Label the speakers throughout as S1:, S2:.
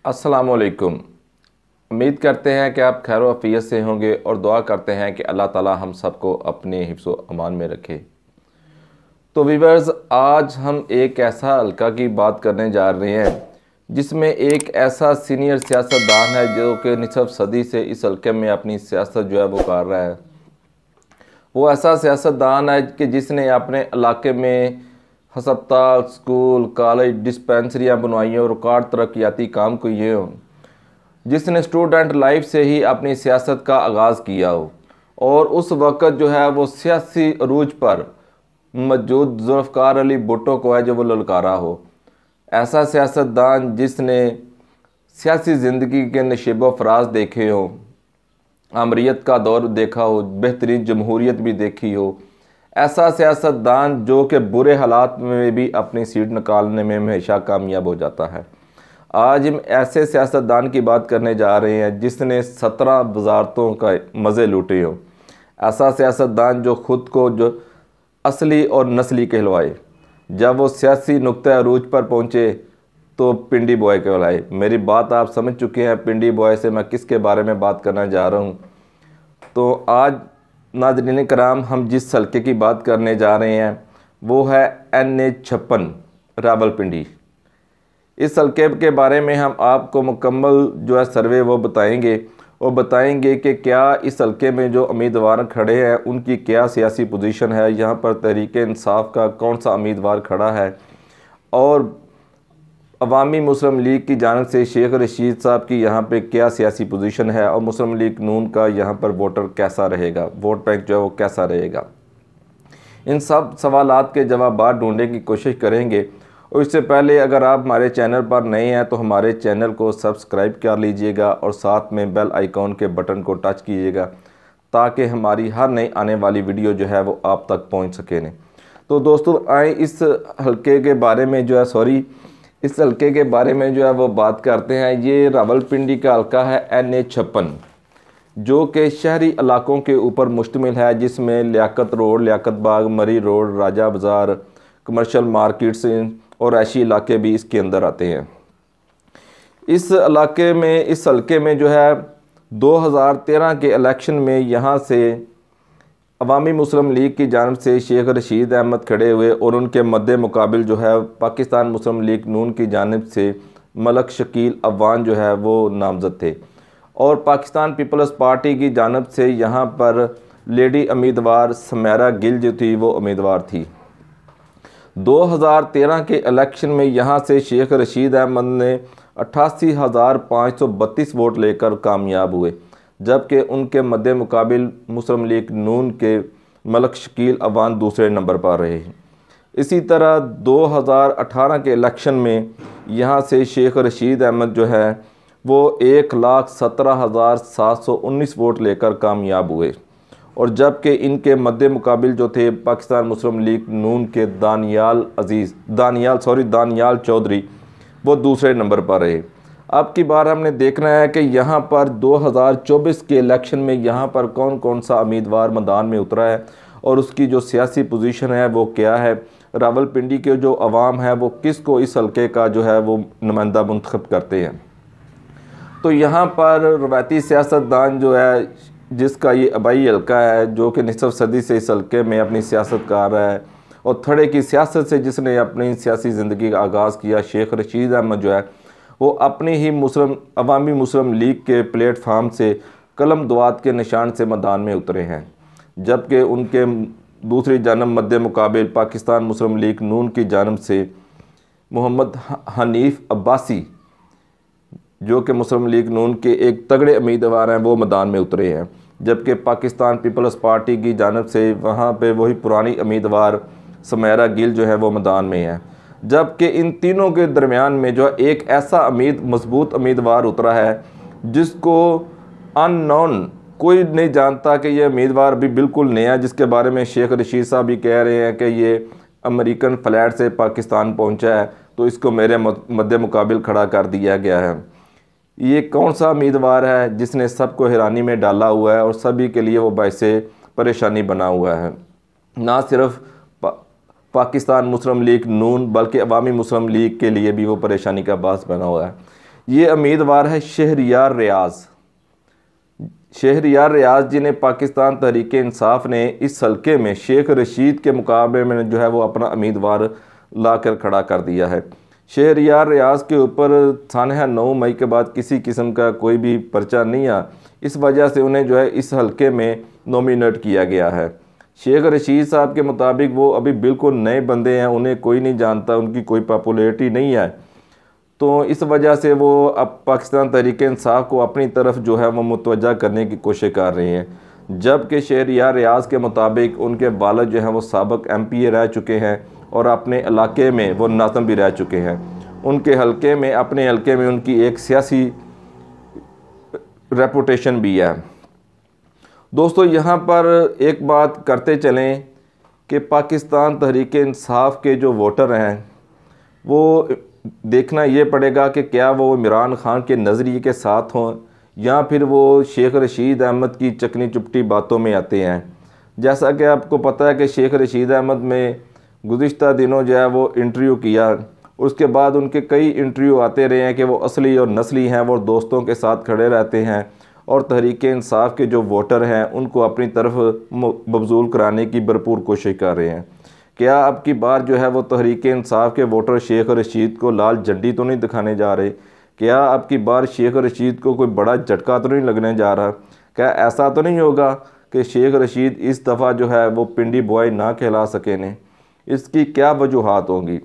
S1: अस्सलामुअलैकुम। उम्मीद करते हैं कि आप खैर वफ़ियत से होंगे और दुआ करते हैं कि अल्लाह ताला हम सबको अपने हिफ्ज़ व अमान में रखे। तो वीवर्स, आज हम एक ऐसा हल्का की बात करने जा रहे हैं जिसमें एक ऐसा सीनियर सियासतदान है जो कि निसफ सदी से इस हल्के में अपनी सियासत जो है वो कर रहा है। वो ऐसा सियासतदान है कि जिसने अपने इलाके में हस्पताल, स्कूल, कॉलेज, डिस्पेंसरियाँ बनवाई और रिकॉर्ड तरक्याती काम किए हों, जिसने स्टूडेंट लाइफ से ही अपनी सियासत का आगाज़ किया हो और उस वक़्त जो है वो सियासी अरूज पर मौजूद जुल्फ़िकार अली भुट्टो को है जो वो ललकारा हो। ऐसा सियासतदान जिसने सियासी ज़िंदगी के नशेब व फराज देखे हों, आमरीत का दौर देखा हो, बेहतरीन जमहूरियत भी देखी हो। ऐसा सियासतदान जो कि बुरे हालात में भी अपनी सीट निकालने में हमेशा कामयाब हो जाता है। आज हम ऐसे सियासतदान की बात करने जा रहे हैं जिसने 17 वजारतों का मज़े लूटे हो। ऐसा सियासतदान जो ख़ुद को जो असली और नस्ली कहलवाए। जब वो सियासी नुक्ते अरूज पर पहुँचे तो पिंडी बॉय कहलाए। मेरी बात आप समझ चुके हैं, पिंडी बॉय से मैं किसके बारे में बात करना जा रहा हूँ। तो आज नाज़रीन कराम, हम जिस हल्के की बात करने जा रहे हैं वो है NA56 रावलपिंडी। इस हल्के के बारे में हम आपको मुकम्मल जो है सर्वे वो बताएंगे और बताएंगे कि क्या इस हल्के में जो उम्मीदवार खड़े हैं उनकी क्या सियासी पोजीशन है, यहाँ पर तहरीक इंसाफ का कौन सा उम्मीदवार खड़ा है और अवामी मुस्लिम लीग की जानिब से शेख रशीद साहब की यहाँ पे क्या सियासी पोजीशन है और मुस्लिम लीग नून का यहाँ पर वोटर कैसा रहेगा, वोट बैंक जो है वो कैसा रहेगा। इन सब सवालात के जवाब ढूंढने की कोशिश करेंगे। और इससे पहले अगर आप हमारे चैनल पर नए हैं तो हमारे चैनल को सब्सक्राइब कर लीजिएगा और साथ में बेल आइकॉन के बटन को टच कीजिएगा ताकि हमारी हर नई आने वाली वीडियो जो है वो आप तक पहुँच सके। तो दोस्तों, आए इस हल्के के बारे में जो है इस हल्के के बारे में जो है वो बात करते हैं। ये रावलपिंडी का हल्का है NA56 जो कि शहरी इलाकों के ऊपर मुश्तमिल है, जिसमें लियाकत रोड, लियाकत बाग, मरी रोड, राजा बाज़ार, कमर्शियल मार्केट्स और ऐशी इलाके भी इसके अंदर आते हैं। इस हल्के में जो है 2013 के इलेक्शन में यहाँ से अवामी मुस्लिम लीग की जानिब से शेख रशीद अहमद खड़े हुए और उनके मद्दे मुकाबिल जो है पाकिस्तान मुस्लिम लीग नून की जानिब से मलक शकील अफगान जो है वो नामज़द थे और पाकिस्तान पीपल्स पार्टी की जानिब से यहाँ पर लेडी उम्मीदवार सुमेरा गिल जो थी वो उम्मीदवार थी। 2013 के इलेक्शन में यहाँ से शेख रशीद अहमद ने 88,532 वोट लेकर कामयाब हुए, जबकि उनके मद्दे मुकाबिल मुस्लिम लीग नून के मलक शकील अफगान दूसरे नंबर पर रहे। इसी तरह 2018 के इलेक्शन में यहाँ से शेख रशीद अहमद जो है वो 1,17,719 वोट लेकर कामयाब हुए और जबकि इनके मद्दे मुकाबिल जो थे पाकिस्तान मुस्लिम लीग नून के दानियाल चौधरी वो दूसरे नंबर पर रहे। अब की बार हमने देखना है कि यहाँ पर 2024 के इलेक्शन में यहाँ पर कौन कौन सा उम्मीदवार मैदान में उतरा है और उसकी जो सियासी पोजीशन है वो क्या है। रावलपिंडी के जो अवाम है वो किसको इस हल्के का जो है वो नुमाइंदा मुंतखब करते हैं। तो यहाँ पर रवायती सियासतदान जो है जिसका ये आबाई हल्का है, जो कि निसफ सदी से इस हल्के में अपनी सियासत कर रहा है और थड़े की सियासत से जिसने अपनी सियासी ज़िंदगी का आगाज़ किया, शेख रशीद अहमद जो है वो अपनी ही अवामी मुस्लिम लीग के प्लेटफार्म से कलम दुआत के निशान से मैदान में उतरे हैं, जबकि उनके दूसरी जानब मद्दे मुकाबिल पाकिस्तान मुस्लिम लीग नून की जानब से मोहम्मद हनीफ अब्बासी जो कि मुस्लिम लीग नून के एक तगड़े उम्मीदवार हैं वो मैदान में उतरे हैं, जबकि पाकिस्तान पीपल्स पार्टी की जानब से वहाँ पे वही पुरानी उम्मीदवार सुमेरा गिल जो है वो मैदान में है। जबकि इन तीनों के दरमियान में जो एक ऐसा मजबूत उम्मीदवार उतरा है जिसको अननोन कोई नहीं जानता कि ये उम्मीदवार भी बिल्कुल नया, जिसके बारे में शेख रशीद साहब भी कह रहे हैं कि ये अमेरिकन फ़्लैट से पाकिस्तान पहुंचा है तो इसको मेरे मद्दे मुकाबिल खड़ा कर दिया गया है। ये कौन सा उम्मीदवार है जिसने सबको हैरानी में डाला हुआ है और सभी के लिए वो बाइसे परेशानी बना हुआ है। ना सिर्फ पाकिस्तान मुस्लिम लीग नून बल्कि अवामी मुस्लिम लीग के लिए भी वो परेशानी का बास बना हुआ है। ये उम्मीदवार है शहरियार रियाज। शहरियार रियाज जिन्हें पाकिस्तान तहरीक इंसाफ ने इस हल्के में शेख रशीद के मुकाबले में जो है वो अपना उम्मीदवार ला कर खड़ा कर दिया है। शहरियार रियाज के ऊपर सानहा 9 मई के बाद किसी किस्म का कोई भी पर्चा नहीं आया, इस वजह से उन्हें जो है इस हल्के में नॉमिनेट किया गया है। शेख रशीद साहब के मुताबिक वो अभी बिल्कुल नए बंदे हैं, उन्हें कोई नहीं जानता, उनकी कोई पॉपुलैरिटी नहीं है, तो इस वजह से वो अब पाकिस्तान तहरीक इंसाफ को अपनी तरफ जो है वो मुतवज्जा करने की कोशिश कर रहे हैं। जबकि शहरियार रियाज के मुताबिक उनके वालिद जो हैं वो साबिक MPA रह चुके हैं और अपने इलाके में वो नाज़िम भी रह चुके हैं। उनके हल्के में, अपने हल्के में उनकी एक सियासी रेपुटेशन भी है। दोस्तों, यहाँ पर एक बात करते चलें कि पाकिस्तान तहरीक इंसाफ के जो वोटर हैं वो देखना ये पड़ेगा कि क्या वो इमरान खान के नज़रिए के साथ हों या फिर वो शेख रशीद अहमद की चकनी चुपटी बातों में आते हैं। जैसा कि आपको पता है कि शेख रशीद अहमद में गुज़िश्ता दिनों जो है वो इंटरव्यू किया, उसके बाद उनके कई इंटरव्यू आते रहे हैं कि वो असली और नस्ली हैं, वो दोस्तों के साथ खड़े रहते हैं और तहरीक इंसाफ के जो वोटर हैं उनको अपनी तरफ मबजूल कराने की भरपूर कोशिश कर रहे हैं। क्या अब की बार जो है वो तहरीक इंसाफ के वोटर शेख रशीद को लाल झंडी तो नहीं दिखाने जा रहे? क्या अब की बार शेख रशीद को कोई बड़ा झटका तो नहीं लगने जा रहा? क्या ऐसा तो नहीं होगा कि शेख रशीद इस दफ़ा जो है वो पिंडी बॉय ना कहला सके ने? इसकी क्या वजूहात होंगी?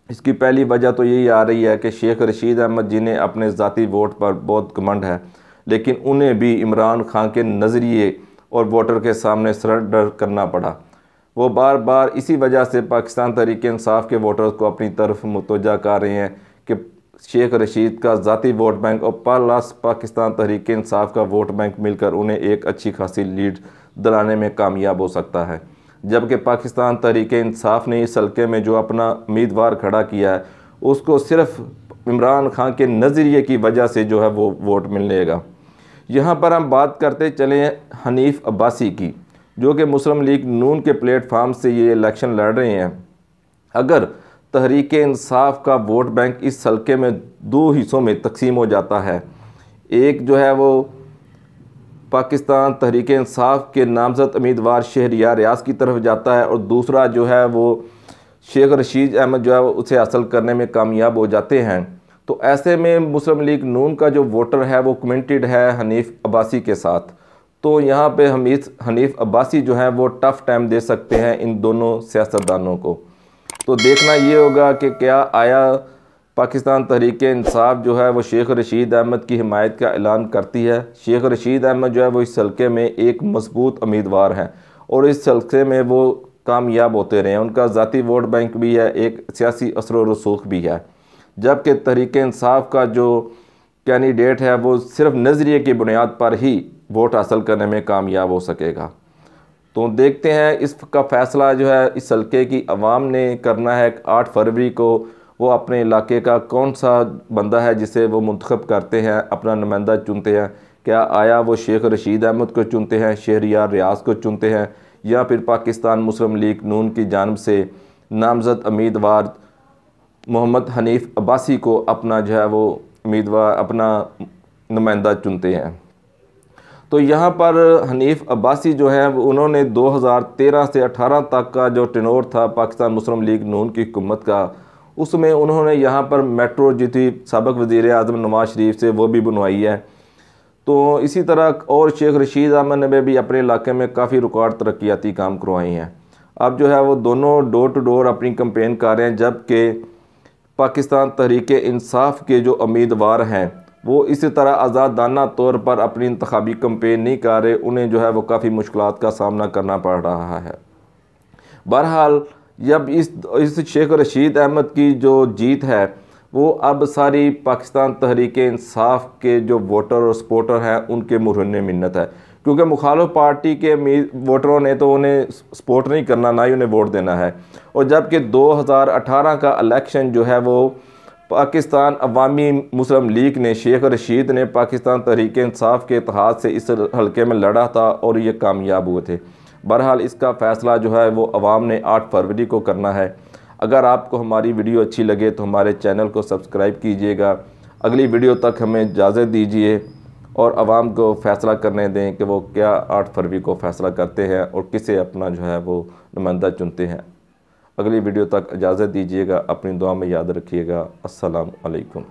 S1: इसकी पहली वजह तो यही आ रही है कि शेख रशीद अहमद जिन्हें अपने ज़ाती वोट पर बहुत घमंड है, लेकिन उन्हें भी इमरान खान के नज़रिए और वोटर के सामने सरेंडर करना पड़ा। वो बार बार इसी वजह से पाकिस्तान तहरीक इंसाफ के वोटर्स को अपनी तरफ मुतवज्जा कर रहे हैं कि शेख रशीद का ज़ाती वोट बैंक और प्लस पाकिस्तान तहरीक इंसाफ का वोट बैंक मिलकर उन्हें एक अच्छी खासी लीड दिलाने में कामयाब हो सकता है। जबकि पाकिस्तान तहरीक इंसाफ ने इस हल्के में जो अपना उम्मीदवार खड़ा किया है उसको सिर्फ इमरान खान के नज़रिए की वजह से जो है वो वोट मिलेगा। यहाँ पर हम बात करते चले हनीफ अब्बासी की, जो कि मुस्लिम लीग नून के प्लेटफार्म से ये इलेक्शन लड़ रहे हैं। अगर तहरीक इंसाफ का वोट बैंक इस हल्के में 2 हिस्सों में तकसीम हो जाता है, एक जो है वो पाकिस्तान तहरीक इंसाफ के नामज़द उम्मीदवार शहरियार रियाज की तरफ जाता है और दूसरा जो है वो शेख रशीद अहमद जो है वो उसे हासिल करने में कामयाब हो जाते हैं, तो ऐसे में मुस्लिम लीग नून का जो वोटर है वो कमिटेड है हनीफ अब्बासी के साथ। तो यहाँ पे हनीफ अब्बासी जो है वो टफ़ टाइम दे सकते हैं इन दोनों सियासतदानों को। तो देखना ये होगा कि क्या आया पाकिस्तान तहरीक इंसाफ जो है वो शेख रशीद अहमद की हिमायत का ऐलान करती है। शेख रशीद अहमद जो है वो इस हल्के में एक मजबूत उम्मीदवार हैं और इस हल्के में वो कामयाब होते रहे हैं, उनका ज़ाती वोट बैंक भी है, एक सियासी असर व रसूख भी है। जबकि तहरीक इंसाफ का जो कैंडिडेट है वो सिर्फ नज़रिए की बुनियाद पर ही वोट हासिल करने में कामयाब हो सकेगा। तो देखते हैं इसका फ़ैसला जो है इस हल्के की आवाम ने करना है। 8 फरवरी को वो अपने इलाके का कौन सा बंदा है जिसे वो मुंतखब करते हैं, अपना नुमाइंदा चुनते हैं। क्या आया वो शेख रशीद अहमद को चुनते हैं, शहरियार रियाज को चुनते हैं, या फिर पाकिस्तान मुस्लिम लीग नून की जानिब से नामज़द उम्मीदवार मोहम्मद हनीफ अब्बासी को अपना जो है वो उम्मीदवार, अपना नुमाइंदा चुनते हैं। तो यहाँ पर हनीफ अब्बासी जो है उन्होंने 2013 से 18 तक का जो टेनोर था पाकिस्तान मुस्लिम लीग नून की हुकूमत का, उसमें उन्होंने यहाँ पर मेट्रो जो थी साबिक़ वज़ीर आज़म नवाज शरीफ से वो भी बनवाई है। तो इसी तरह और शेख रशीद अहमद ने भी अपने इलाके में काफ़ी रिकॉर्ड तरक्याती काम करवाए हैं। अब जो है वो दोनों डोर टू डोर अपनी कंपेन कर रहे हैं, जबकि पाकिस्तान तहरीक इंसाफ के जो उम्मीदवार हैं वो इसी तरह आज़ादाना तौर पर अपनी इंतखाबी कंपेन नहीं कर रहे, उन्हें जो है वो काफ़ी मुश्किलात का सामना करना पड़ रहा है। बहरहाल जब इस शेख रशीद अहमद की जो जीत है वो अब सारी पाकिस्तान तहरीक इंसाफ के जो वोटर और सपोर्टर हैं उनके मुरहने मिन्नत है, क्योंकि मुखालिफ पार्टी के वोटरों ने तो उन्हें सपोर्ट नहीं करना, ना ही उन्हें वोट देना है। और जबकि 2018 का इलेक्शन जो है वो पाकिस्तान अवामी मुस्लिम लीग ने, शेख रशीद ने पाकिस्तान तहरीक इंसाफ के इत्तेहाद से इस हल्के में लड़ा था और ये कामयाब हुए थे। बहरहाल इसका फ़ैसला जो है वो अवाम ने 8 फरवरी को करना है। अगर आपको हमारी वीडियो अच्छी लगे तो हमारे चैनल को सब्सक्राइब कीजिएगा, अगली वीडियो तक हमें इजाज़त दीजिए और आवाम को फ़ैसला करने दें कि वो क्या 8 फरवरी को फ़ैसला करते हैं और किसे अपना जो है वो नुमाइंदा चुनते हैं। अगली वीडियो तक इजाज़त दीजिएगा, अपनी दुआ में याद रखिएगा। अस्सलाम वालेकुम।